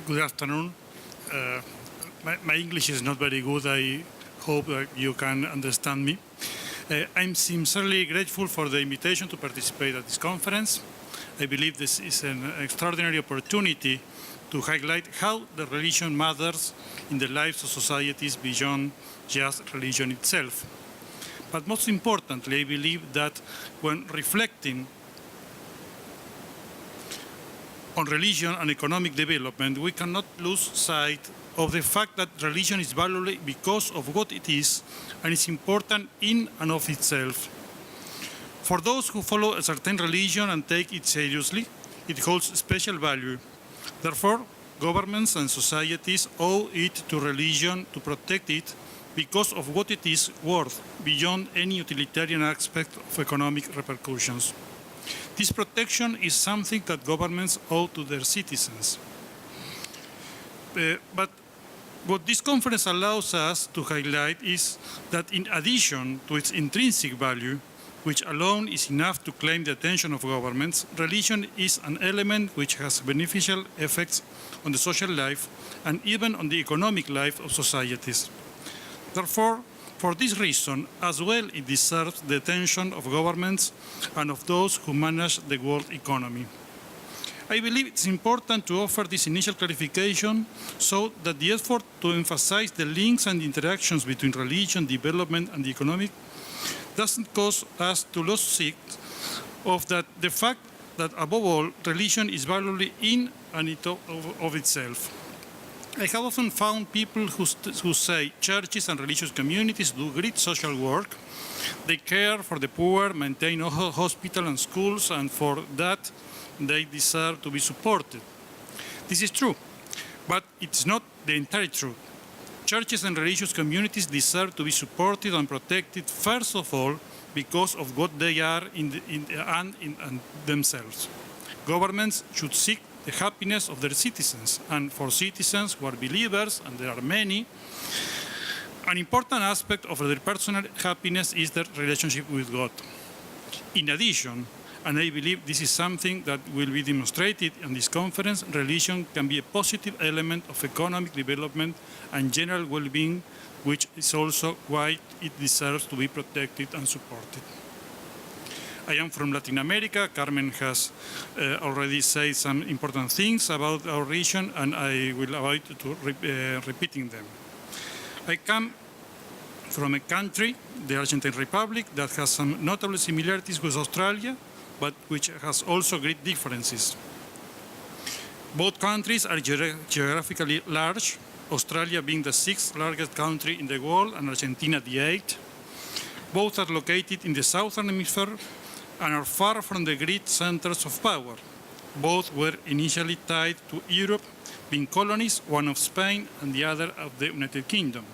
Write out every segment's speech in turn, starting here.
Good afternoon. My English is not very good. I hope that you can understand me. I'm sincerely grateful for the invitation to participate at this conference. I believe this is an extraordinary opportunity to highlight how the religion matters in the lives of societies beyond just religion itself. But most importantly, I believe that when reflecting on religion and economic development, we cannot lose sight of the fact that religion is valuable because of what it is and is important in and of itself. For those who follow a certain religion and take it seriously, it holds special value. Therefore, governments and societies owe it to religion to protect it because of what it is worth beyond any utilitarian aspect of economic repercussions. This protection is something that governments owe to their citizens. But what this conference allows us to highlight is that in addition to its intrinsic value, which alone is enough to claim the attention of governments, religion is an element which has beneficial effects on the social life and even on the economic life of societies. Therefore, for this reason, as well, it deserves the attention of governments and of those who manage the world economy. I believe it's important to offer this initial clarification so that the effort to emphasize the links and interactions between religion, development, and the economic doesn't cause us to lose sight of the fact that, above all, religion is valuable in and of itself. I have often found people who say churches and religious communities do great social work. They care for the poor, maintain hospitals and schools, and for that they deserve to be supported. This is true, but it's not the entire truth. Churches and religious communities deserve to be supported and protected, first of all, because of what they are in themselves. Governments should seek the happiness of their citizens, and for citizens who are believers, and there are many, an important aspect of their personal happiness is their relationship with God. In addition, and I believe this is something that will be demonstrated in this conference, religion can be a positive element of economic development and general well-being, which is also why it deserves to be protected and supported. I am from Latin America. Carmen has already said some important things about our region, and I will avoid repeating them. I come from a country, the Argentine Republic, that has some notable similarities with Australia, but which has also great differences. Both countries are geographically large, Australia being the 6th largest country in the world and Argentina the 8th. Both are located in the southern hemisphere and are far from the great centers of power. Both were initially tied to Europe, being colonies, one of Spain and the other of the United Kingdom.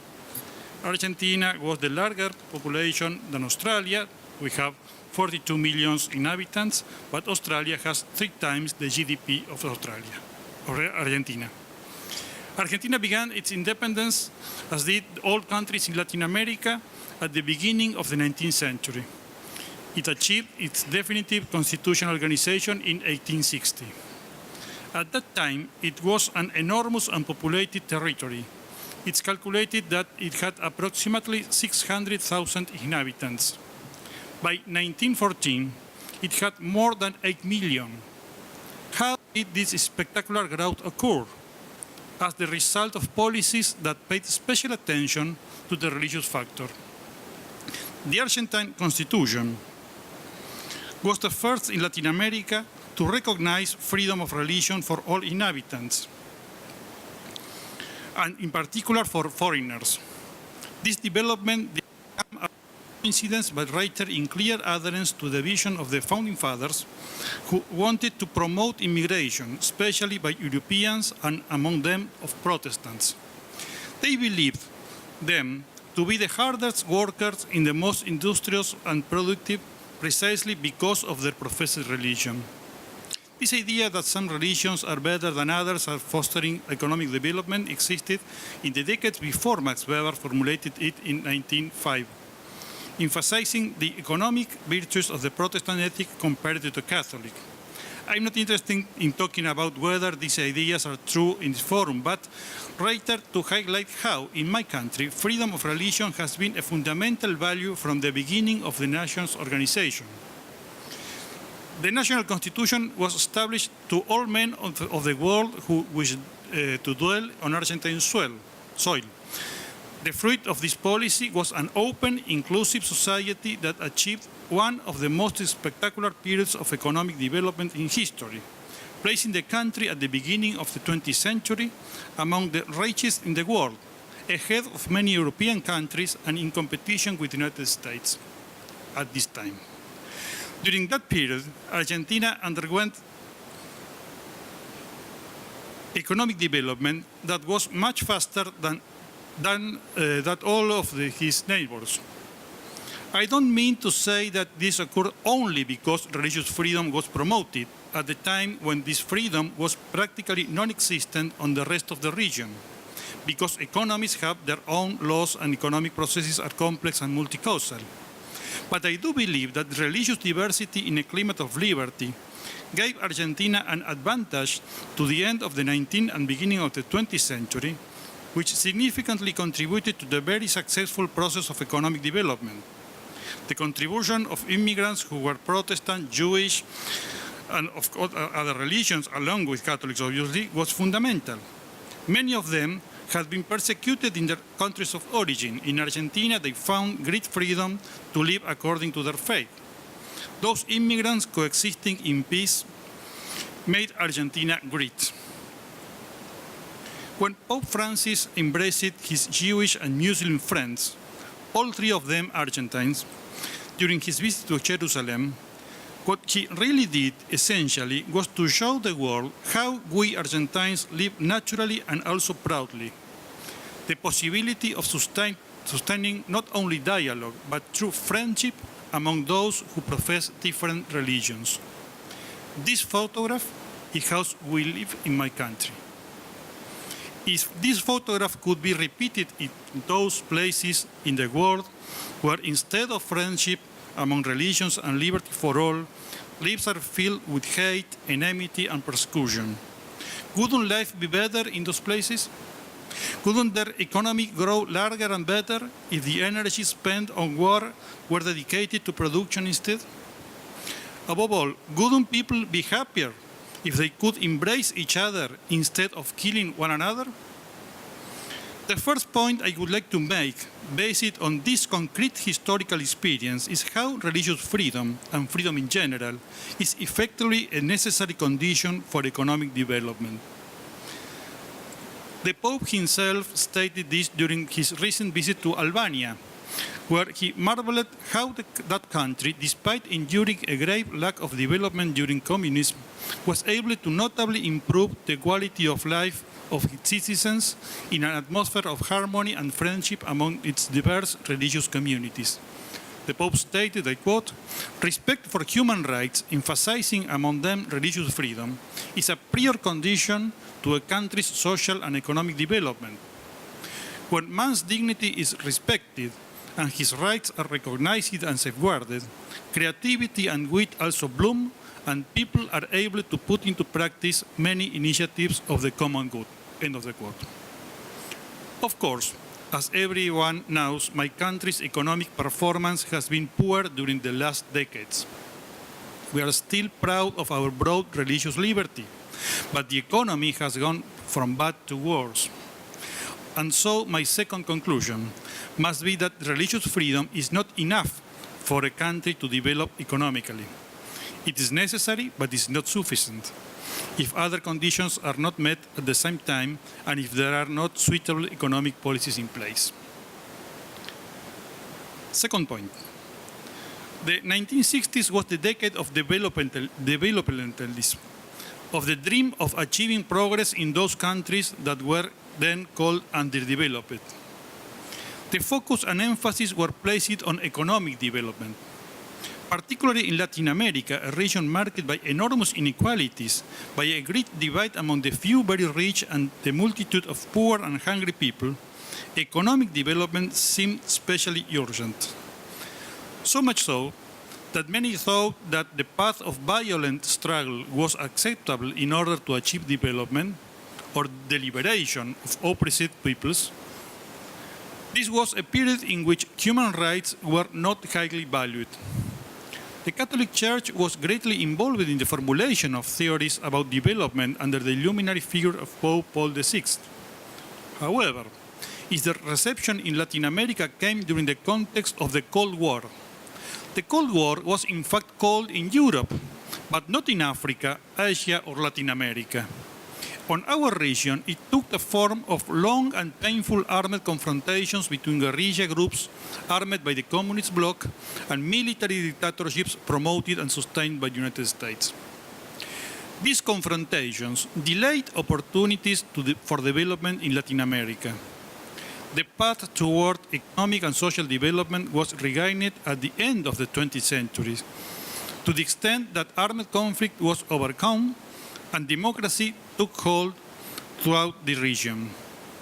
Argentina was the larger population than Australia. We have 42 million inhabitants, but Australia has 3 times the GDP of Australia, or Argentina. Argentina began its independence, as did all countries in Latin America, at the beginning of the 19th century. It achieved its definitive constitutional organization in 1860. At that time, it was an enormous unpopulated territory. It's calculated that it had approximately 600,000 inhabitants. By 1914, it had more than 8 million. How did this spectacular growth occur? As the result of policies that paid special attention to the religious factor. The Argentine Constitution was the first in Latin America to recognize freedom of religion for all inhabitants, and in particular for foreigners. This development did not come as a coincidence, but rather in clear adherence to the vision of the Founding Fathers, who wanted to promote immigration, especially by Europeans and among them of Protestants. They believed them to be the hardest workers in the most industrious and productive, precisely because of their professed religion. This idea that some religions are better than others at fostering economic development existed in the decades before Max Weber formulated it in 1905, emphasizing the economic virtues of the Protestant ethic compared to the Catholic. I'm not interested in talking about whether these ideas are true in this forum, but rather to highlight how, in my country, freedom of religion has been a fundamental value from the beginning of the nation's organization. The national constitution was established to all men of the world who wish to dwell on Argentine soil. The fruit of this policy was an open, inclusive society that achieved one of the most spectacular periods of economic development in history, placing the country at the beginning of the 20th century among the richest in the world, ahead of many European countries and in competition with the United States at this time. During that period, Argentina underwent economic development that was much faster than that all of his neighbors. I don't mean to say that this occurred only because religious freedom was promoted at the time when this freedom was practically non-existent on the rest of the region, because economies have their own laws and economic processes are complex and multi-causal. But I do believe that religious diversity in a climate of liberty gave Argentina an advantage to the end of the 19th and beginning of the 20th century, which significantly contributed to the very successful process of economic development. The contribution of immigrants who were Protestant, Jewish, and of other religions, along with Catholics obviously, was fundamental. Many of them had been persecuted in their countries of origin. In Argentina, they found great freedom to live according to their faith. Those immigrants coexisting in peace made Argentina great. When Pope Francis embraced his Jewish and Muslim friends, all three of them Argentines, during his visit to Jerusalem, what he really did, essentially, was to show the world how we Argentines live naturally and also proudly. The possibility of sustaining not only dialogue, but true friendship among those who profess different religions. This photograph is how we live in my country. If this photograph could be repeated in those places in the world where instead of friendship among religions and liberty for all, lives are filled with hate, enmity, and persecution, wouldn't life be better in those places? Couldn't their economy grow larger and better if the energy spent on war were dedicated to production instead? Above all, wouldn't people be happier if they could embrace each other instead of killing one another? The first point I would like to make, based on this concrete historical experience, is how religious freedom, and freedom in general, is effectively a necessary condition for economic development. The Pope himself stated this during his recent visit to Albania, where he marveled how that country, despite enduring a grave lack of development during communism, was able to notably improve the quality of life of its citizens in an atmosphere of harmony and friendship among its diverse religious communities. The Pope stated, I quote, "Respect for human rights, emphasizing among them religious freedom, is a prior condition to a country's social and economic development. When man's dignity is respected and his rights are recognized and safeguarded, creativity and wit also bloom, and people are able to put into practice many initiatives of the common good." End of the quote. Of course, as everyone knows, my country's economic performance has been poor during the last decades. We are still proud of our broad religious liberty, but the economy has gone from bad to worse. And so my second conclusion must be that religious freedom is not enough for a country to develop economically. It is necessary, but is not sufficient if other conditions are not met at the same time and if there are not suitable economic policies in place. Second point. The 1960s was the decade of developmentalism, of the dream of achieving progress in those countries that were then called underdeveloped. The focus and emphasis were placed on economic development, particularly in Latin America, a region marked by enormous inequalities, by a great divide among the few very rich and the multitude of poor and hungry people. Economic development seemed especially urgent. So much so that many thought that the path of violent struggle was acceptable in order to achieve development or the liberation of oppressed peoples. This was a period in which human rights were not highly valued. The Catholic Church was greatly involved in the formulation of theories about development under the luminary figure of Pope Paul VI. However, its reception in Latin America came during the context of the Cold War. The Cold War was in fact cold in Europe, but not in Africa, Asia, or Latin America. On our region, it took the form of long and painful armed confrontations between guerrilla groups armed by the communist bloc and military dictatorships promoted and sustained by the United States. These confrontations delayed opportunities for development in Latin America. The path toward economic and social development was regained at the end of the 20th century, to the extent that armed conflict was overcome and democracy took hold throughout the region.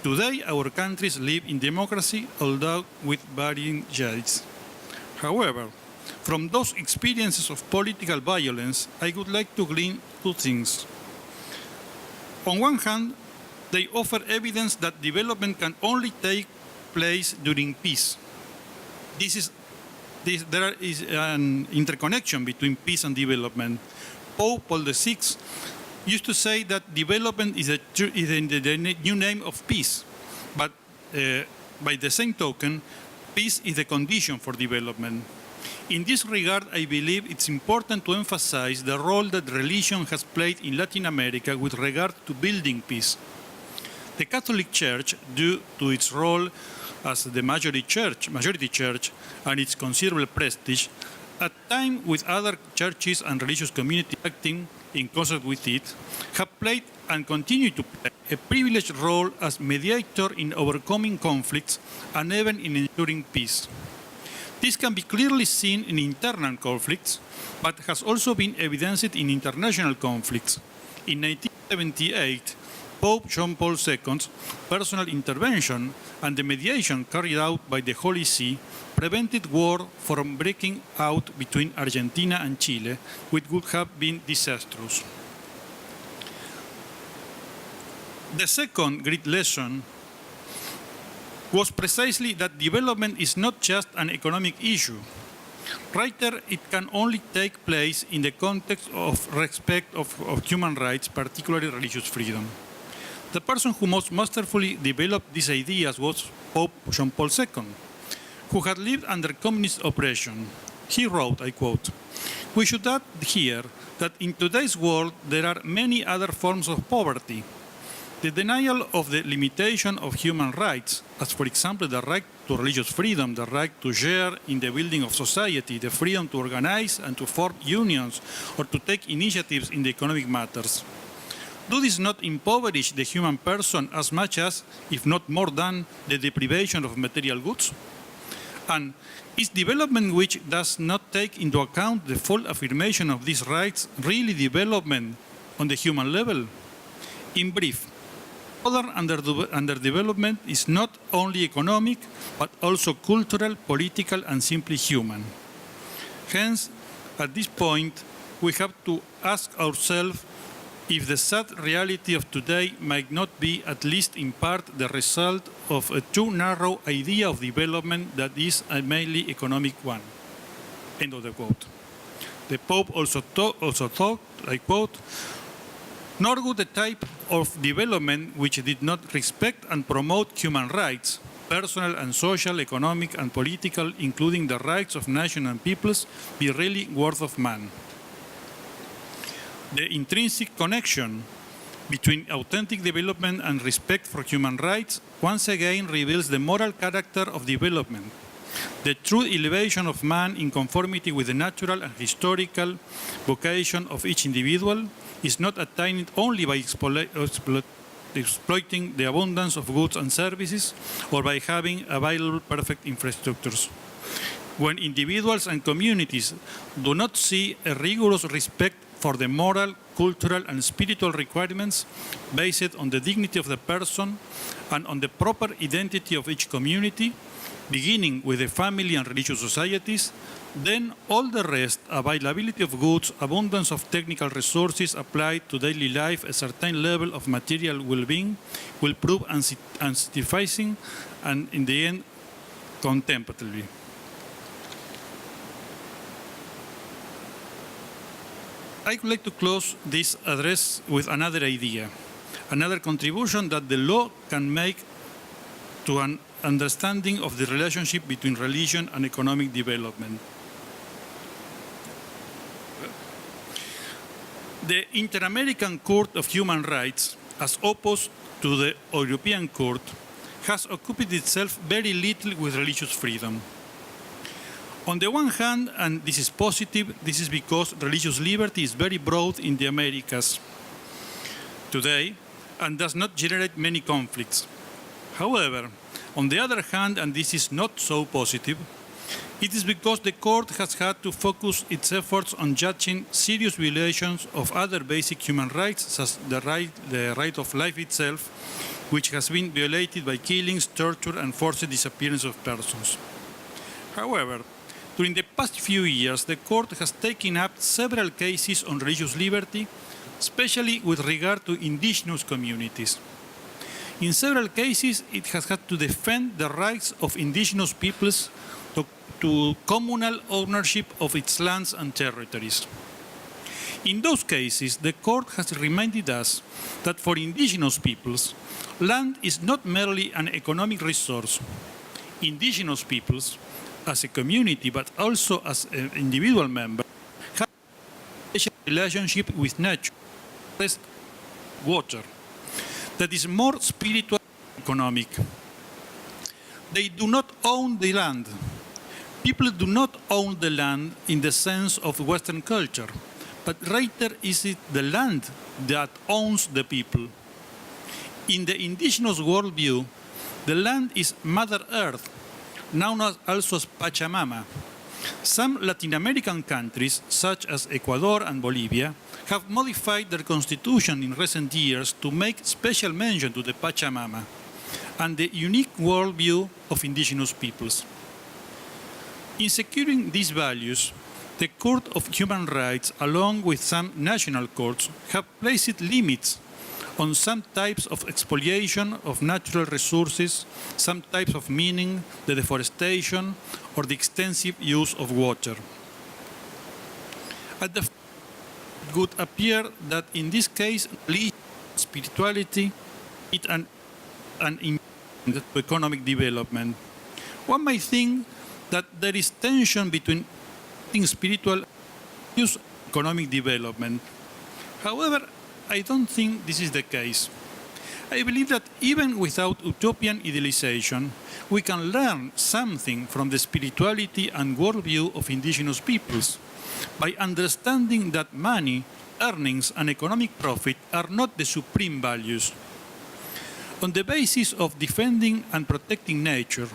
Today, our countries live in democracy, although with varying shades. However, from those experiences of political violence, I would like to glean two things. On one hand, they offer evidence that development can only take place during peace. There is an interconnection between peace and development. Pope Paul VI used to say that development is the new name of peace, but by the same token, peace is the condition for development. In this regard, I believe it's important to emphasize the role that religion has played in Latin America with regard to building peace. The Catholic Church, due to its role as the majority church and its considerable prestige, at time with other churches and religious communities acting in concert with it, have played and continue to play a privileged role as mediator in overcoming conflicts and even in ensuring peace. This can be clearly seen in internal conflicts, but has also been evidenced in international conflicts. In 1978, Pope John Paul II's personal intervention and the mediation carried out by the Holy See prevented war from breaking out between Argentina and Chile, which would have been disastrous. The second great lesson was precisely that development is not just an economic issue. Rather, it can only take place in the context of respect of human rights, particularly religious freedom. The person who most masterfully developed these ideas was Pope John Paul II, who had lived under communist oppression. He wrote, I quote, "We should add here that in today's world there are many other forms of poverty. The denial of the limitation of human rights, as for example the right to religious freedom, the right to share in the building of society, the freedom to organize and to form unions or to take initiatives in the economic matters. Do this not impoverish the human person as much as, if not more than, the deprivation of material goods? And is development which does not take into account the full affirmation of these rights really development on the human level? In brief, modern underdevelopment is not only economic, but also cultural, political, and simply human. Hence, at this point, we have to ask ourselves if the sad reality of today might not be, at least in part, the result of a too narrow idea of development that is a mainly economic one." End of the quote. The Pope also thought, I quote, "Nor would the type of development which did not respect and promote human rights, personal and social, economic and political, including the rights of nations and peoples, be really worth of man." The intrinsic connection between authentic development and respect for human rights once again reveals the moral character of development. The true elevation of man in conformity with the natural and historical vocation of each individual is not attained only by exploiting the abundance of goods and services or by having available perfect infrastructures. When individuals and communities do not see a rigorous respect for the moral, cultural, and spiritual requirements based on the dignity of the person and on the proper identity of each community, beginning with the family and religious societies, then all the rest, availability of goods, abundance of technical resources applied to daily life, a certain level of material well-being, will prove unsatisfying and, in the end, contemptible. I would like to close this address with another idea, another contribution that the law can make to an understanding of the relationship between religion and economic development. The Inter-American Court of Human Rights, as opposed to the European Court, has occupied itself very little with religious freedom. On the one hand, and this is positive, this is because religious liberty is very broad in the Americas today and does not generate many conflicts. However, on the other hand, and this is not so positive, it is because the court has had to focus its efforts on judging serious violations of other basic human rights, such as the right of life itself, which has been violated by killings, torture, and forced disappearance of persons. However, during the past few years, the court has taken up several cases on religious liberty, especially with regard to indigenous communities. In several cases, it has had to defend the rights of indigenous peoples to communal ownership of its lands and territories. In those cases, the court has reminded us that for indigenous peoples, land is not merely an economic resource. Indigenous peoples, as a community, but also as an individual member, have a special relationship with nature, water, that is more spiritual than economic. They do not own the land. People do not own the land in the sense of Western culture, but rather is it the land that owns the people. In the indigenous worldview, the land is Mother Earth, known also as Pachamama. Some Latin American countries, such as Ecuador and Bolivia, have modified their constitution in recent years to make special mention to the Pachamama and the unique worldview of indigenous peoples. In securing these values, the Court of Human Rights, along with some national courts, have placed limits on some types of expoliation of natural resources, some types of mining, the deforestation, or the extensive use of water. At the it would appear that in this case, spirituality is an impediment to economic development. One might think that there is tension between spiritual and economic development. However, I don't think this is the case. I believe that even without utopian idealization, we can learn something from the spirituality and worldview of indigenous peoples by understanding that money, earnings, and economic profit are not the supreme values. On the basis of defending and protecting nature,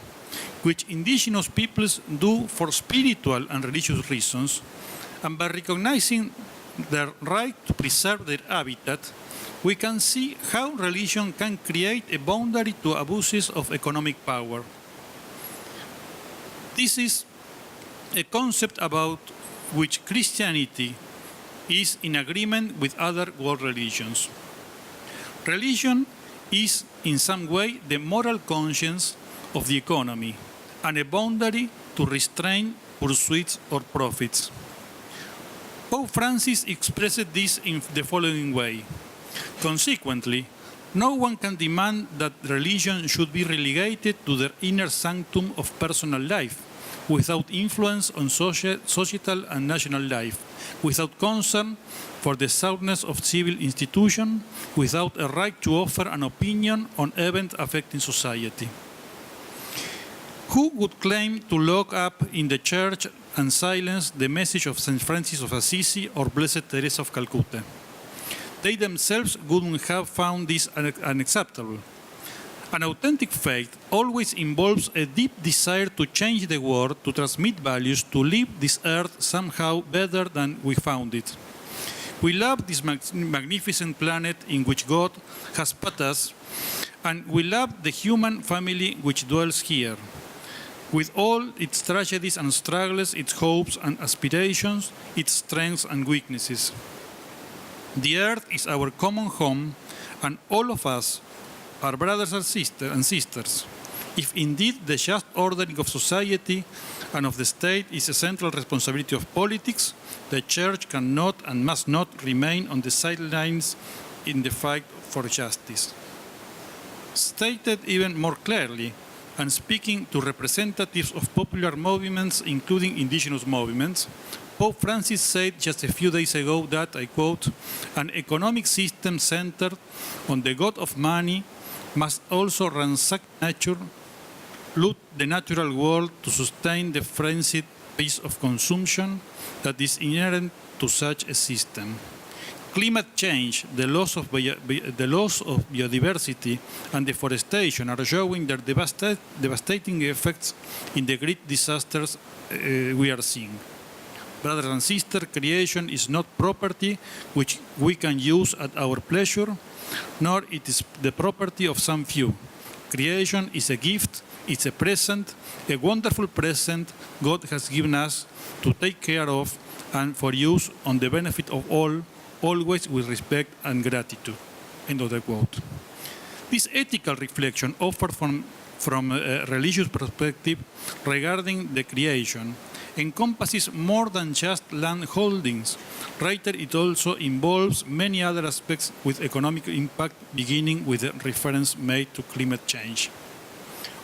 which indigenous peoples do for spiritual and religious reasons, and by recognizing their right to preserve their habitat, we can see how religion can create a boundary to abuses of economic power. This is a concept about which Christianity is in agreement with other world religions. Religion is, in some way, the moral conscience of the economy and a boundary to restrain pursuits or profits. Pope Francis expressed this in the following way. Consequently, no one can demand that religion should be relegated to the inner sanctum of personal life, without influence on societal and national life, without concern for the soundness of civil institutions, without a right to offer an opinion on events affecting society. Who would claim to lock up in the church and silence the message of St. Francis of Assisi or Blessed Teresa of Calcutta? They themselves wouldn't have found this unacceptable. An authentic faith always involves a deep desire to change the world, to transmit values, to leave this earth somehow better than we found it. We love this magnificent planet in which God has put us, and we love the human family which dwells here, with all its tragedies and struggles, its hopes and aspirations, its strengths and weaknesses. The earth is our common home, and all of us are brothers and sisters. If indeed the just ordering of society and of the state is a central responsibility of politics, the Church cannot and must not remain on the sidelines in the fight for justice. Stated even more clearly, and speaking to representatives of popular movements, including indigenous movements, Pope Francis said just a few days ago that, I quote, "An economic system centered on the god of money must also ransack nature, loot the natural world to sustain the frenzied pace of consumption that is inherent to such a system. Climate change, the loss of biodiversity, and deforestation are showing their devastating effects in the great disasters we are seeing. Brothers and sisters, creation is not property which we can use at our pleasure, nor it is the property of some few. Creation is a gift, it's a present, a wonderful present God has given us to take care of and for use on the benefit of all, always with respect and gratitude." End of the quote. This ethical reflection offered from a religious perspective regarding the creation encompasses more than just land holdings. Rather, it also involves many other aspects with economic impact, beginning with the reference made to climate change.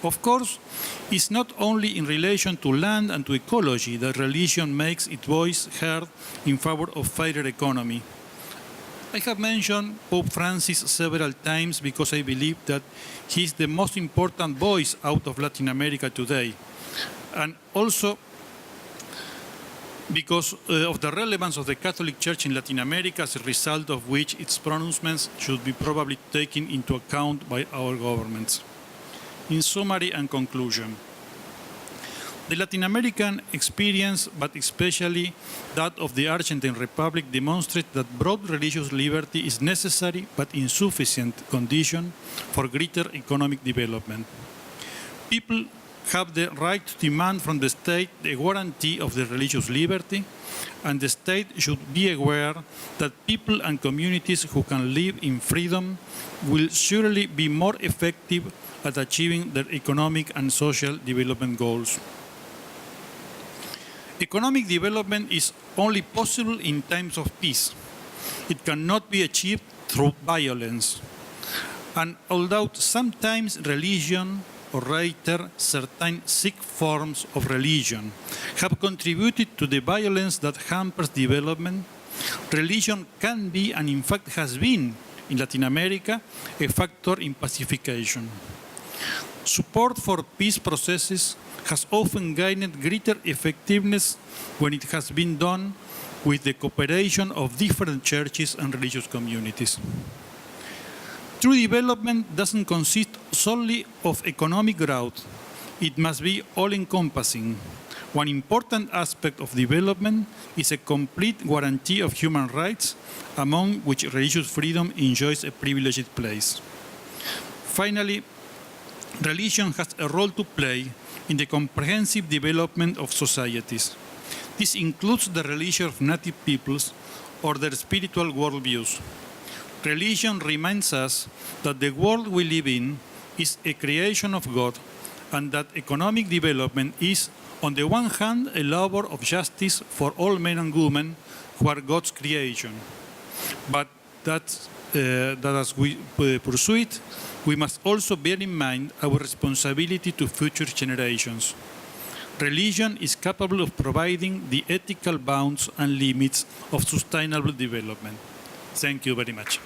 Of course, it's not only in relation to land and to ecology that religion makes its voice heard in favor of fairer economy. I have mentioned Pope Francis several times because I believe that he is the most important voice out of Latin America today, and also because of the relevance of the Catholic Church in Latin America, as a result of which its pronouncements should be probably taken into account by our governments. In summary and conclusion, the Latin American experience, but especially that of the Argentine Republic, demonstrates that broad religious liberty is necessary but insufficient condition for greater economic development. People have the right to demand from the state the guarantee of the religious liberty, and the state should be aware that people and communities who can live in freedom will surely be more effective at achieving their economic and social development goals. Economic development is only possible in times of peace. It cannot be achieved through violence. And although sometimes religion, or rather certain sick forms of religion, have contributed to the violence that hampers development, religion can be, and in fact has been, in Latin America, a factor in pacification. Support for peace processes has often gained greater effectiveness when it has been done with the cooperation of different churches and religious communities. True development doesn't consist solely of economic growth. It must be all-encompassing. One important aspect of development is a complete guarantee of human rights, among which religious freedom enjoys a privileged place. Finally, religion has a role to play in the comprehensive development of societies. This includes the religion of native peoples or their spiritual worldviews. Religion reminds us that the world we live in is a creation of God, and that economic development is, on the one hand, a labor of justice for all men and women who are God's creation. But that as we pursue it, we must also bear in mind our responsibility to future generations. Religion is capable of providing the ethical bounds and limits of sustainable development. Thank you very much.